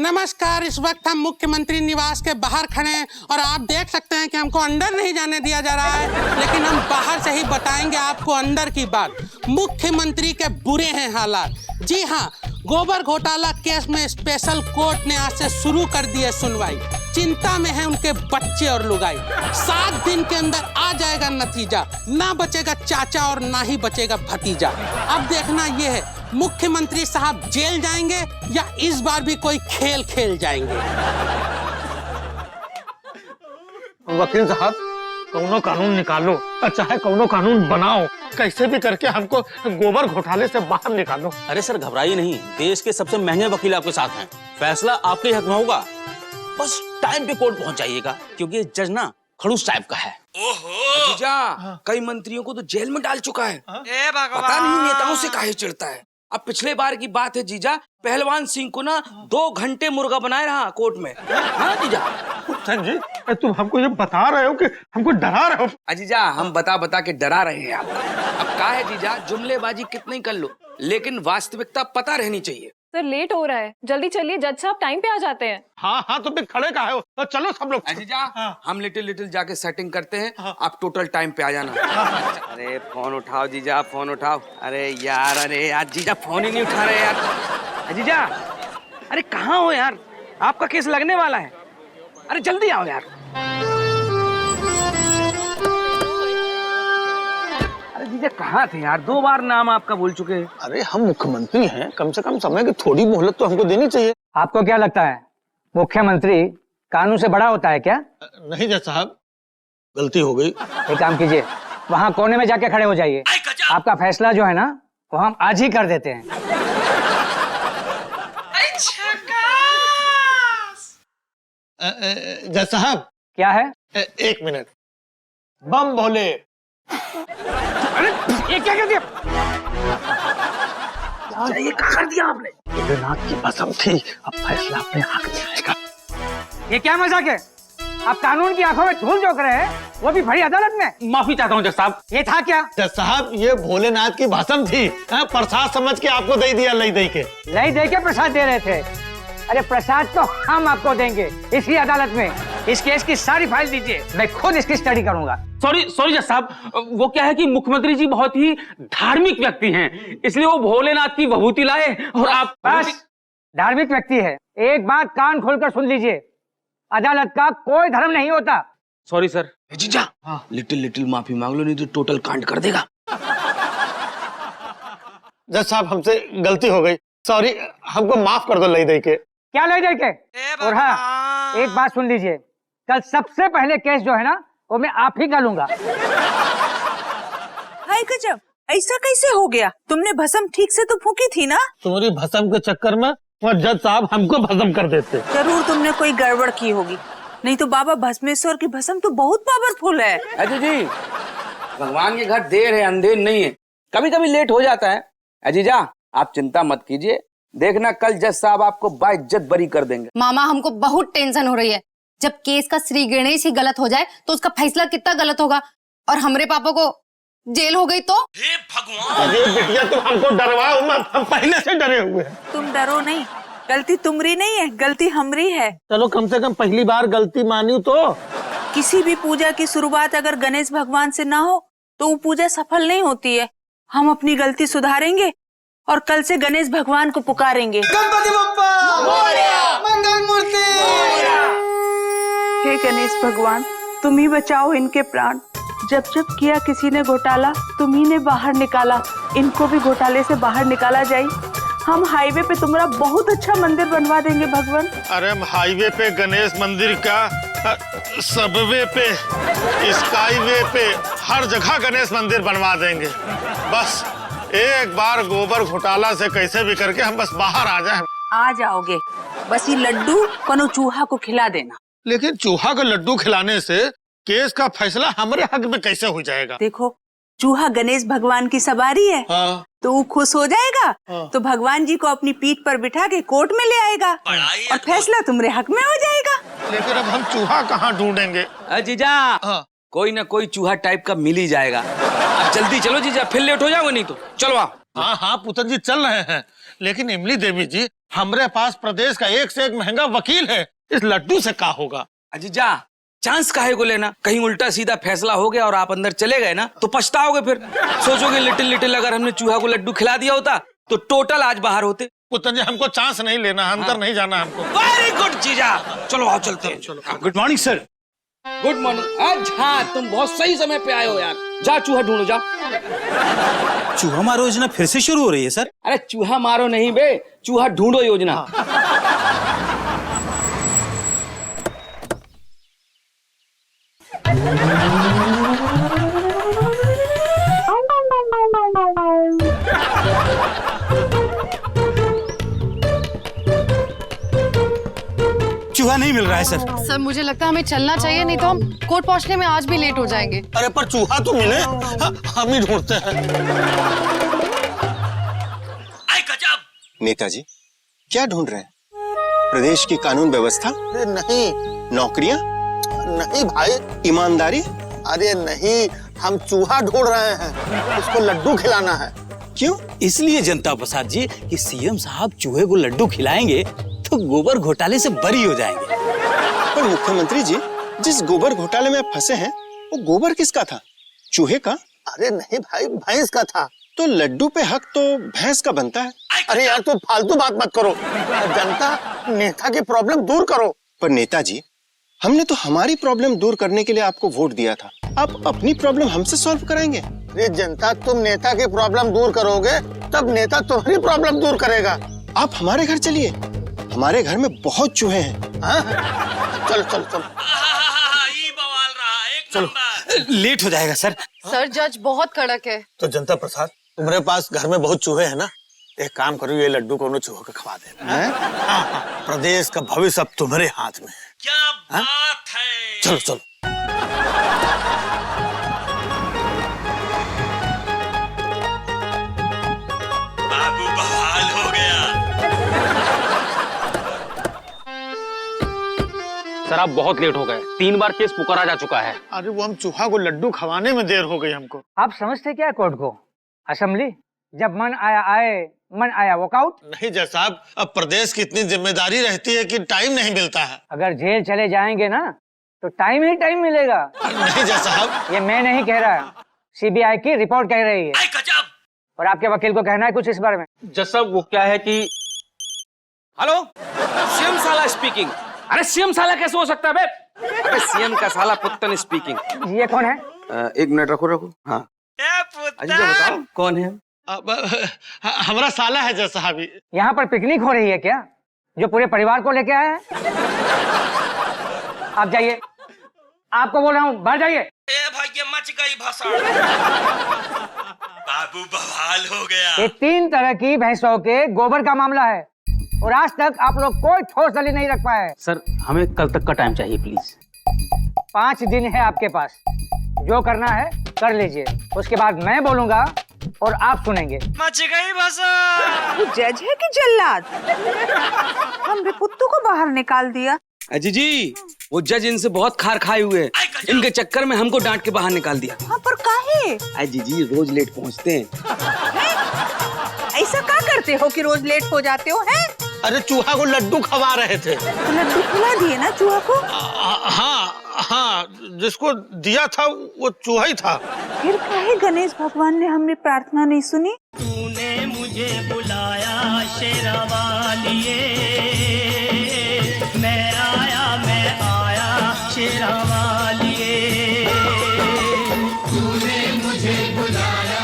नमस्कार। इस वक्त हम मुख्यमंत्री निवास के बाहर खड़े हैं और आप देख सकते हैं कि हमको अंदर नहीं जाने दिया जा रहा है, लेकिन हम बाहर से ही बताएंगे आपको अंदर की बात। मुख्यमंत्री के बुरे हैं हालात। जी हाँ, गोबर घोटाला केस में स्पेशल कोर्ट ने आज से शुरू कर दी है सुनवाई। चिंता में है उनके बच्चे और लुगाई। 7 दिन के अंदर आ जाएगा नतीजा, ना बचेगा चाचा और ना ही बचेगा भतीजा। अब देखना ये है मुख्यमंत्री साहब जेल जाएंगे या इस बार भी कोई खेल खेल जाएंगे। वकील साहब, कौनो कानून निकालो, चाहे कौनो कानून बनाओ, कैसे भी करके हमको गोबर घोटाले से बाहर निकालो। अरे सर घबराइए नहीं, देश के सबसे महंगे वकील आपके साथ हैं। फैसला आपके हक में होगा, बस टाइम पे कोर्ट पहुंच जाइएगा, क्योंकि ये जज ना खड़ूस टाइप का है। ओहो जीजा, कई मंत्रियों को तो जेल में डाल चुका है। पता नहीं नेताओं से काहे चिढ़ता है। अब पिछले बार की बात है जीजा, पहलवान सिंह को ना 2 घंटे मुर्गा बनाए रहा कोर्ट में। हाँ जीजा। संजय, तुम हमको ये बता रहे हो कि हमको डरा रहे हो? अजीजा, हम बता बता के डरा रहे हैं आपको। अब क्या है जीजा, जुमलेबाजी कितनी कर लो, लेकिन वास्तविकता पता रहनी चाहिए। सर लेट हो रहा है, जल्दी चलिए, जज साहब टाइम पे आ जाते हैं। हाँ हाँ, तुम भी खड़े काहे हो? चलो सब लोग। अजीजा, हम लिटिल जाके सेटिंग करते हैं। आप टोटल टाइम पे आ जाना। अरे फोन उठाओ जीजा, फोन उठाओ। अरे यार जीजा फोन ही नहीं उठा रहे यार। अजीजा, अरे कहाँ हो यार, आपका केस लगने वाला है। अरे जल्दी आओ यार। अरे जीजा कहाँ थे यार, 2 बार नाम आपका बोल चुके हैं। अरे हम मुख्यमंत्री हैं, कम से कम समय की थोड़ी मोहलत तो हमको देनी चाहिए। आपको क्या लगता है मुख्यमंत्री कानून से बड़ा होता है क्या? नहीं जज साहब, गलती हो गई। एक काम कीजिए, वहाँ कोने में जाके खड़े हो जाइए। आपका फैसला जो है ना, वो हम आज ही कर देते हैं। जज साहब। क्या है? 1 मिनट। बम भोले। अरे ये क्या कर दिया? ये क्या कर दिया आपने? भोलेनाथ की कसम थी, अब फैसला अपने हक में आएगा। ये क्या मजाक है? आप कानून की आंखों में धूल झोंक रहे हैं, वो भी बड़ी अदालत में। माफी चाहता हूँ जज साहब। ये था क्या? जज साहब, ये भोलेनाथ की भसम थी, प्रसाद समझ के आपको दे दिया। लई दे के प्रसाद दे रहे थे। अरे प्रसाद तो हम आपको देंगे इसी अदालत में। इस केस की सारी फाइल दीजिए, मैं खुद इसकी स्टडी करूंगा। सॉरी जज साहब, वो क्या है कि मुख्यमंत्री जी बहुत ही धार्मिक व्यक्ति हैं, इसलिए वो भोलेनाथ की विभूति लाए और आप। बस, धार्मिक व्यक्ति है, एक बात कान खोलकर सुन लीजिए, अदालत का कोई धर्म नहीं होता। Sorry sir. जीजा, लिटिल माफी मांग लो, नहीं तो टोटल कांड कर देगा। जज साहब, हमसे गलती हो गई, सॉरी, हमको माफ कर दो। लई दे के। क्या ले दे के? और हाँ, एक बात सुन लीजिए, कल सबसे पहले केस जो है ना, वो मैं आप ही का लूंगा। हाय गजब, ऐसा कैसे हो गया? तुमने भस्म ठीक से तो फूकी थी ना? तुम्हारी भस्म के चक्कर में वो जज साहब हमको भस्म कर देते। जरूर तुमने कोई गड़बड़ की होगी, नहीं तो बाबा भस्मेश्वर की भस्म तो बहुत पावरफुल है। अजय जी, भगवान के घर देर है अंधेर नहीं है, कभी कभी लेट हो जाता है। अजीजा, आप चिंता मत कीजिए, देखना कल जज साहब आपको बाइज्जत बरी कर देंगे। मामा, हमको बहुत टेंशन हो रही है। जब केस का श्री गणेश ही गलत हो जाए तो उसका फैसला कितना गलत होगा, और हमारे पापा को जेल हो गई तो? हे भगवान! अरे बिटिया, तुम हमको डरवाओ मत, हम पहले से डरे हुए हैं। तुम डरो नहीं, गलती तुम्हारी नहीं है, गलती हमारी है। चलो, कम से कम पहली बार गलती मानी तो। किसी भी पूजा की शुरुआत अगर गणेश भगवान से ना हो तो वो पूजा सफल नहीं होती है। हम अपनी गलती सुधारेंगे और कल से गणेश भगवान को पुकारेंगे। गणपति बप्पा मोरया, मंगल मूर्ति। हे गणेश भगवान, तुम ही बचाओ इनके प्राण। जब जब किया किसी ने घोटाला, तुम ही ने बाहर निकाला। इनको भी घोटाले से बाहर निकाला जाए। हम हाईवे पे तुम्हारा बहुत अच्छा मंदिर बनवा देंगे भगवान। अरे हम हाईवे पे गणेश मंदिर का, सबवे पे, स्काईवे पे, हर जगह गणेश मंदिर बनवा देंगे। बस एक बार गोबर घोटाला से कैसे भी करके हम बस बाहर आ जाएं। आ जाओगे, बस ये लड्डू कोनो चूहा को खिला देना। लेकिन चूहा को लड्डू खिलाने से केस का फैसला हमारे हक में कैसे हो जाएगा? देखो, चूहा गणेश भगवान की सवारी है। हाँ। तो वो खुश हो जाएगा। तो भगवान जी को अपनी पीठ पर बिठा के कोर्ट में ले आएगा और फैसला तुम्हारे हक में हो जाएगा। लेकिन अब हम चूहा कहाँ ढूंढेंगे? जीजा, कोई ना कोई चूहा टाइप का मिल ही जाएगा। अब जल्दी चलो जीजा, फिर लेट हो जाओगे नहीं तो। चलो आप। हाँ हाँ पुतन जी चल रहे हैं, लेकिन इमली देवी जी हमारे पास प्रदेश का एक से एक महंगा वकील है, इस लड्डू से क्या होगा? अजीजा चांस काहे को लेना, कहीं उल्टा सीधा फैसला हो गया और आप अंदर चले गए ना तो पछताओगे फिर। सोचोगे लिटिल लिटिल अगर हमने चूहा को लड्डू खिला दिया होता तो टोटल आज बाहर होते। पुतन जी हमको चांस नहीं लेना, अंदर नहीं जाना हमको। वेरी गुड जीजा, चलो आओ चलते हैं। चलो good morning sir. Good morning. आज हाँ तुम बहुत सही समय पे आए हो यार, जा चूहा ढूंढो जाओ। चूहा मारो योजना फिर से शुरू हो रही है सर? अरे चूहा मारो नहीं बे, चूहा ढूंढो योजना। चूहा नहीं मिल रहा है सर। सर मुझे लगता है हमें चलना चाहिए, नहीं तो हम कोर्ट पहुंचने में आज भी लेट हो जाएंगे। अरे पर चूहा तो मिले, हम ही ढूंढते हैं। नेताजी क्या ढूंढ रहे हैं? प्रदेश की कानून व्यवस्था? अरे नहीं। नौकरियां? नहीं भाई। ईमानदारी? अरे नहीं, हम चूहा ढूंढ रहे हैं, उसको लड्डू खिलाना है। क्यों? इसलिए जनता प्रसाद जी कि सीएम साहब चूहे को लड्डू खिलाएंगे तो गोबर घोटाले से बरी हो जाएंगे। पर मुख्यमंत्री जी, जिस गोबर घोटाले में आप फंसे हैं वो गोबर किसका था? चूहे का? अरे नहीं भाई, भैंस का था। तो लड्डू पे हक तो भैंस का बनता है। अरे यार तुम फालतू बात मत करो, जनता नेता की प्रॉब्लम दूर करो। पर नेताजी, हमने तो हमारी प्रॉब्लम दूर करने के लिए आपको वोट दिया था, आप अपनी प्रॉब्लम हमसे सॉल्व कराएंगे। अरे जनता, तुम नेता की प्रॉब्लम दूर करोगे तब नेता तुम्हारी प्रॉब्लम दूर करेगा। आप हमारे घर चलिए, हमारे घर में बहुत चूहे हैं। हाँ? चल चल चल चलो लेट हो जाएगा सर। सर जज बहुत कड़क है। तो जनता प्रसाद, तुम्हारे पास घर में बहुत चूहे हैं ना, एक काम करो, ये लड्डू को चूहों को खवा देना। हाँ, प्रदेश का भविष्य अब तुम्हारे हाथ में है। क्या बात है। चलो चलो। बाबू बवाल हो गया। सर आप बहुत लेट हो गए, 3 बार केस पुकारा जा चुका है। अरे वो हम चूहा को लड्डू खवाने में देर हो गई हमको। आप समझते क्या कोर्ट को? असेंबली, जब मन आया आए, मन आया वॉकआउट। नहीं जज साहब, अब प्रदेश की इतनी जिम्मेदारी रहती है कि टाइम नहीं मिलता है। अगर जेल चले जाएंगे ना तो टाइम ही टाइम मिलेगा। नहीं जज साहब, ये मैं नहीं कह रहा, सीबीआई की रिपोर्ट कह रही है। और आपके वकील को कहना है कुछ इस बारे में? जज साहब वो क्या है कि हेलो, सीएम साला स्पीकिंग। अरे सीएम साला कैसे हो सकता है बे? अरे सीएम का साला पुत्तन स्पीकिंग। ये कौन है? 1 मिनट रखो। हाँ अजीजा बताओ कौन है? हमारा साला है जज साहब। यहाँ पर पिकनिक हो रही है क्या, जो पूरे परिवार को लेके आए हैं? आप जाइए, आपको बोल रहा हूँ, बाहर जाइए। भाई मच गई भाषण। बाबू बवाल हो गया। ये 3 तरह की भैंसों के गोबर का मामला है और आज तक आप लोग कोई ठोस दलील नहीं रख पाए। सर हमें कल तक का टाइम चाहिए प्लीज। 5 दिन है आपके पास, जो करना है कर लीजिए, उसके बाद मैं बोलूंगा और आप सुनेंगे। मच गई भाषण। वो जज है कि जल्लाद? हमने पुत्तू को बाहर निकाल दिया। अजी जी, वो जज इनसे बहुत खार खाए हुए हैं, इनके चक्कर में हमको डांट के बाहर निकाल दिया। हाँ पर काहे? अजी जी रोज लेट पहुँचते हैं। ऐसा क्या करते हो कि रोज लेट हो जाते हो? हैं? अरे चूहा को लड्डू खवा रहे थे। तो लड्डू खिला दिए ना चूहा को? हाँ, जिसको दिया था वो चूहा ही था। फिर काहे गणेश भगवान ने हमने प्रार्थना नहीं सुनी? तूने मुझे बुलाया शेरावालिए, मैं आया शेरावालिए। तूने मुझे बुलाया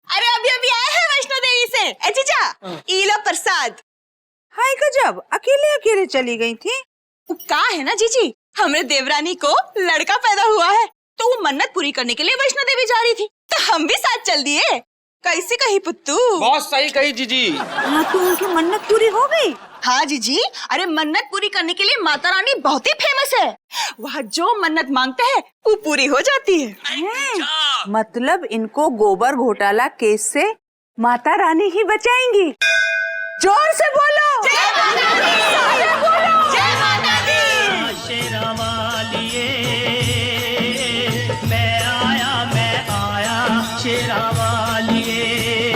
अरे अभी आए हैं वैष्णो देवी से। जीजा, ई लो प्रसाद। हाय गजब, अकेले अकेले चली गई थी। का है ना जीजी, हमरे देवरानी को लड़का पैदा हुआ है तो वो मन्नत पूरी करने के लिए वैष्णो देवी जा रही थी, तो हम भी साथ चल दिए। कैसे कही पुत्तू? बहुत सही कही जीजी। हाँ तो उनकी मन्नत पूरी हो गई? हाँ जीजी, अरे मन्नत पूरी करने के लिए माता रानी बहुत ही फेमस है, वहाँ जो मन्नत मांगते हैं वो पूरी हो जाती है। मतलब इनको गोबर घोटाला केस से माता रानी ही बचाएंगी। जोर से बोलो जय माता दी, बोलो जय माता दी। शेरावालिए शेरा वालिए।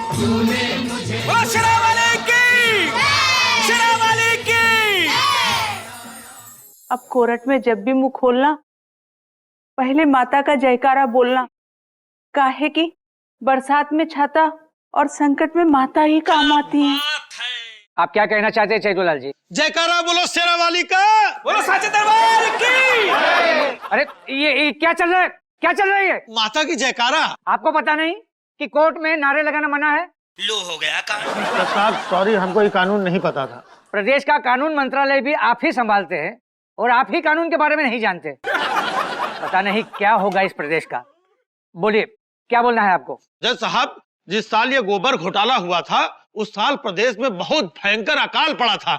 तूने मुझे अब कोर्ट में जब भी मुंह खोलना पहले माता का जयकारा बोलना, काहे कि बरसात में छाता और संकट में माता ही काम आती है। आप क्या कहना चाहते हैं चैतुलाल जी? जयकारा बोलो शेरा वाली का। बोलो साचे दरबार की। अरे ये क्या चल रहा है? क्या चल रहा है ये? माता की जयकारा। आपको पता नहीं कि कोर्ट में नारे लगाना मना है? लो हो गया काम। साहब सॉरी, हमको ये कानून नहीं पता था। प्रदेश का कानून मंत्रालय भी आप ही संभालते हैं और आप ही कानून के बारे में नहीं जानते। पता नहीं क्या होगा इस प्रदेश का। बोलिए, क्या बोलना है आपको? जज साहब, जिस साल ये गोबर घोटाला हुआ था उस साल प्रदेश में बहुत भयंकर अकाल पड़ा था।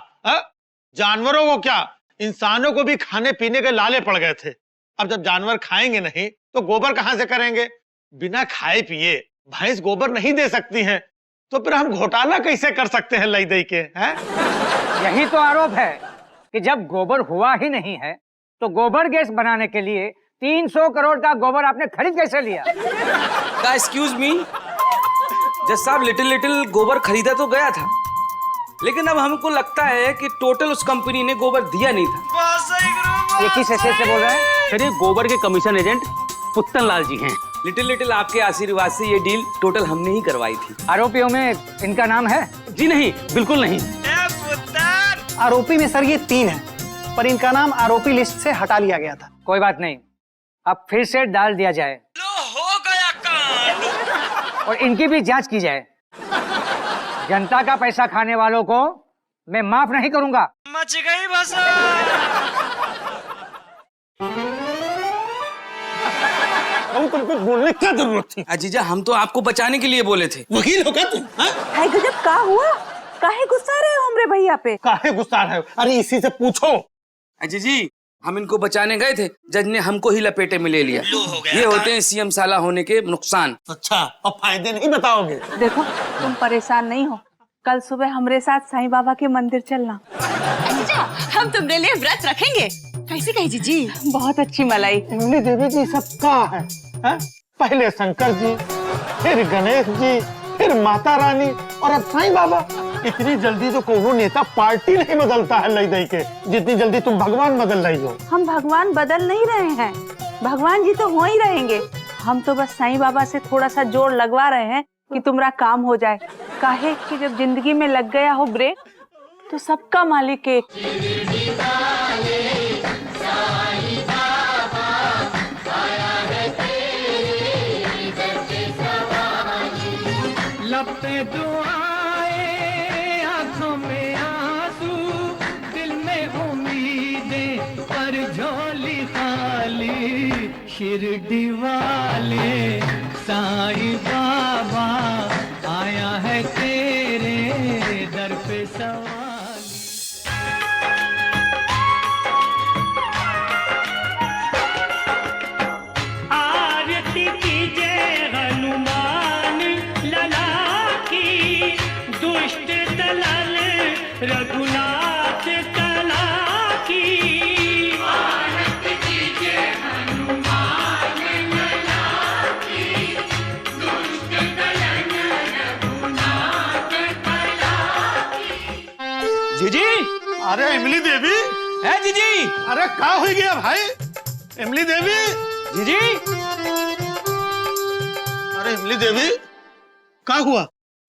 जानवरों को क्या, इंसानों को भी खाने पीने के लाले पड़ गए थे। अब जब जानवर खाएंगे नहीं तो गोबर कहां से करेंगे? बिना खाए पिए भैंस गोबर नहीं दे सकती हैं, तो फिर हम घोटाला कैसे कर सकते हैं लई दई के? यही तो आरोप है कि जब गोबर हुआ ही नहीं है तो गोबर गैस बनाने के लिए 300 करोड़ का गोबर आपने खरीद कैसे लिया? एक्सक्यूज मी जज साहब, लिटिल गोबर खरीदा तो गया था, लेकिन अब हमको लगता है कि टोटल उस कंपनी ने गोबर दिया नहीं था। ये किस हैसियत से बोल रहे हैं? सर, ये गोबर के कमीशन एजेंट पुत्तन लाल जी हैं। लिटिल आपके आशीर्वाद से ये डील टोटल हमने ही करवाई थी। आरोपियों में इनका नाम है? जी नहीं, बिल्कुल नहीं। आरोपी में सर ये 3 है, पर इनका नाम आरोपी लिस्ट से हटा लिया गया था। कोई बात नहीं, अब फिर से डाल दिया जाए। लो हो गया काम। और इनकी भी जांच की जाए। जनता का पैसा खाने वालों को मैं माफ नहीं करूंगा। मच गई बस। तुमको बोलने क्या जरूरत थी? अजीजा, हम तो आपको बचाने के लिए बोले थे। वकील हो क्या तुम? हाय गजब, का हुआ? काहे गुस्सा रहे हो हमरे भैया पे? काहे गुस्सा है? अरे इसी से पूछो। अजी जी, हम इनको बचाने गए थे, जज ने हमको ही लपेटे में ले लिया। ये होते हैं सीएम साला होने के नुकसान। अच्छा, अब फायदे नहीं बताओगे? देखो, तुम परेशान नहीं हो, कल सुबह हमरे साथ साईं बाबा के मंदिर चलना। हम तुम्हारे लिए व्रत रखेंगे। कैसे कही जीजी? बहुत अच्छी मलाई। इमली देवी जी सब कहाँ है? पहले शंकर जी, फिर गणेश जी, फिर माता रानी और अब साईं बाबा। इतनी जल्दी तो कोनो नेता पार्टी नहीं बदलता है लई दई के, जितनी जल्दी तुम भगवान बदल रही हो। हम भगवान बदल नहीं रहे हैं, भगवान जी तो हो ही रहेंगे। हम तो बस साईं बाबा से थोड़ा सा जोर लगवा रहे हैं कि तुम्हारा काम हो जाए। काहे कि जब जिंदगी में लग गया हो ब्रेक तो सबका मालिक एक। लब पे दुआएं, आंखों में आंसू, दिल में उम्मीदें, पर झोली खाली। शिरडी वाले साईं बाबा आया है तेरे दर पे सवाल। आरती कीजिए हनुमान लला की, दुष्ट दलाल रघुनाथ कला की। आरती कीजिए हनुमान लला की, दुष्ट दलाल रघुनाथ कला की। जीजी, अरे इमली देवी है जीजी। अरे क्या हो गया भाई? इमली देवी, जीजी, अरे इमली देवी क्या हुआ?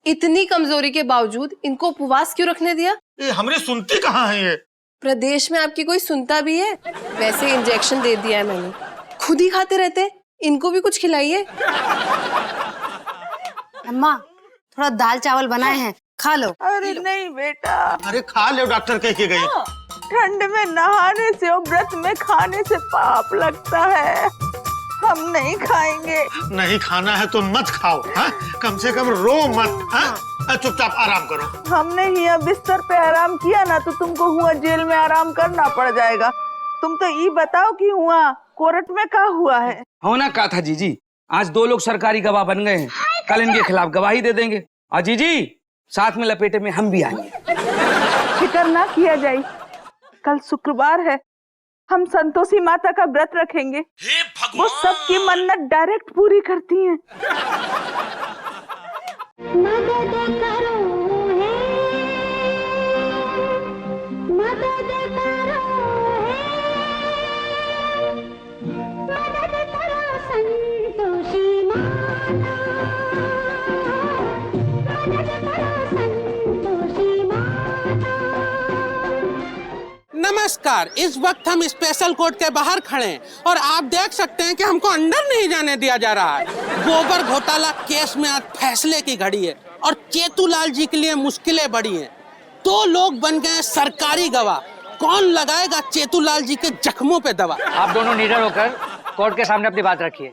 इतनी कमजोरी के बावजूद इनको उपवास क्यों रखने दिया? ये हमने सुनती कहाँ है? ये प्रदेश में आपकी कोई सुनता भी है? वैसे इंजेक्शन दे दिया है मैंने, खुद ही खाते रहते। इनको भी कुछ खिलाइए। अम्मा, थोड़ा दाल चावल बनाए हैं, खा लो। अरे नहीं बेटा, अरे खा ले, डॉक्टर कह के गई। ठंड में नहाने से और व्रत में खाने से पाप लगता है। हम नहीं खाएंगे। नहीं खाना है तो मत खाओ। कम से कम रो मत। चुपचाप आराम करो। हमने यहाँ बिस्तर पे आराम किया ना तो तुमको हुआ जेल में आराम करना पड़ जाएगा। तुम तो ये बताओ कि हुआ कोर्ट में क्या हुआ है? होना क्या था जीजी, आज 2 लोग सरकारी गवाह बन गए हैं, कल इनके खिलाफ गवाही दे देंगे। और जीजी, साथ में लपेटे में हम भी आएंगे। फिक्र ना किया जाए, कल शुक्रवार है, हम संतोषी माता का व्रत रखेंगे। वो सबकी मन्नत डायरेक्ट पूरी करती हैं। मदद करो है, मदद करो है, मदद करो संतोषी माता, मदद करो संतोषी माता। नमस्कार, इस वक्त हम स्पेशल कोर्ट के बाहर खड़े हैं और आप देख सकते हैं कि हमको अंदर नहीं जाने दिया जा रहा है। गोबर घोटाला केस में आज फैसले की घड़ी है और चेतूलाल जी के लिए मुश्किलें बढ़ी हैं। 2 लोग बन गए सरकारी गवाह। कौन लगाएगा चेतूलाल जी के जख्मों पे दवा? आप दोनों निडर होकर कोर्ट के सामने अपनी बात रखिए।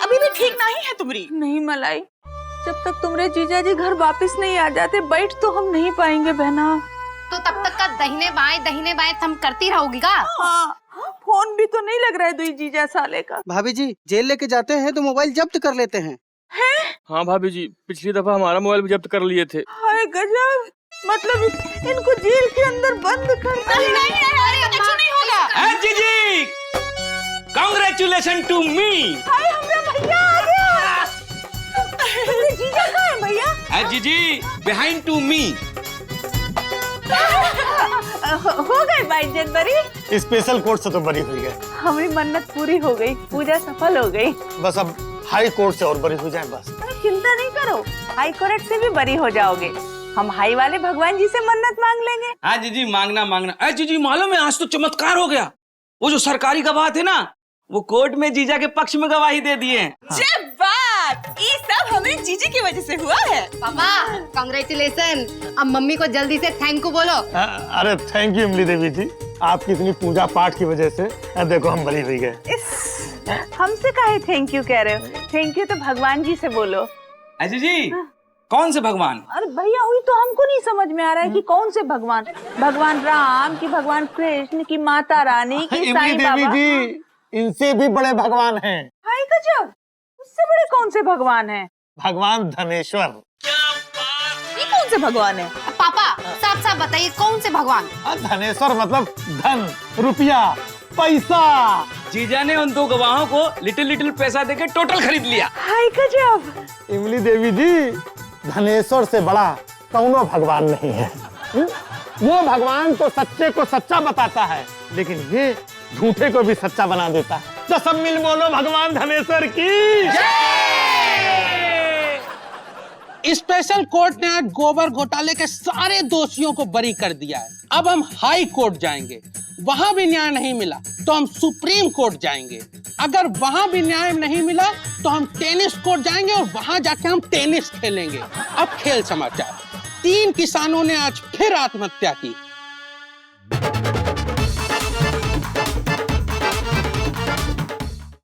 अभी भी ठीक नहीं है तुम्हारी? नहीं मलाई, जब तक तुम्हारे जीजा जी घर वापस नहीं आ जाते बैठ तो हम नहीं पाएंगे बहना। तो तब तक का दहीने बाएं थम करती रहोगी का? हाँ, फोन भी तो नहीं लग रहा है दुई जीजा साले का। भाभी जी जेल लेके जाते हैं तो मोबाइल जब्त कर लेते हैं। हाँ भाभी जी, पिछली दफा हमारा मोबाइल भी जब्त कर लिए थे। हाय गजब, मतलब इनको जेल के अंदर बंद करना ही नहीं है। कुछ नहीं होगा। जीजी, कांग्रेचुलेशन टू मी। हाय हमरा भैया आ गया। जीजा कहाँ है भैया? जीजी, बिहाइंड टू मी। हो गई 22 जनवरी। स्पेशल कोर्ट से तो बरी हुई है। हमारी मन्नत पूरी हो गई, पूजा सफल हो गई। बस अब हाई कोर्ट से और बरी हो जाए बस। चिंता नहीं करो, हाई कोर्ट से भी बरी हो जाओगे। हम हाई वाले भगवान जी से मन्नत मांग लेंगे। हाँ जीजी, मांगना। जीजी मालूम है, आज तो चमत्कार हो गया। वो जो सरकारी गवाह थे ना, वो कोर्ट में जीजा के पक्ष में गवाही दे दिए। जब बात ये सब हमें जीजी की वजह से हुआ है। पापा कांग्रेचुलेशन। अब मम्मी को जल्दी से थैंक यू बोलो। अरे थैंक यू इमली देवी जी, आपकी इतनी पूजा पाठ की वजह से देखो हम बरी हुई गए। हमसे काहे थैंक यू कह रहे हो? थैंक यू तो भगवान जी से बोलो। जीजी, कौन से भगवान? अरे भैया हुई तो हमको नहीं समझ में आ रहा है कि कौन से भगवान, भगवान राम की, भगवान कृष्ण की, माता रानी की, साईं बाबा जी, इनसे भी बड़े भगवान हैं। हाय गजब, उससे बड़े कौन से भगवान हैं? भगवान धनेश्वर। ये कौन से भगवान है? पापा साफ साफ बताइए कौन से भगवान? धनेश्वर मतलब धन, रुपया, पैसा। जीजा ने उन 2 गवाहों को लिटिल पैसा देके टोटल खरीद लिया। हाय गजब। इमली देवी जी, धनेश्वर से बड़ा कौनो भगवान नहीं है। वो भगवान तो सच्चे को सच्चा बताता है, लेकिन ये झूठे को भी सच्चा बना देता है। तो सब मिल बोलो भगवान धनेश्वर की स्पेशल कोर्ट ने आज गोबर घोटाले के सारे दोषियों को बरी कर दिया है। अब हम हाई कोर्ट जाएंगे, वहां भी न्याय नहीं मिला तो हम सुप्रीम कोर्ट जाएंगे। अगर वहां भी न्याय नहीं मिला तो हम टेनिस कोर्ट जाएंगे और वहां जाके हम टेनिस खेलेंगे। अब खेल समाचार। 3 किसानों ने आज फिर आत्महत्या की।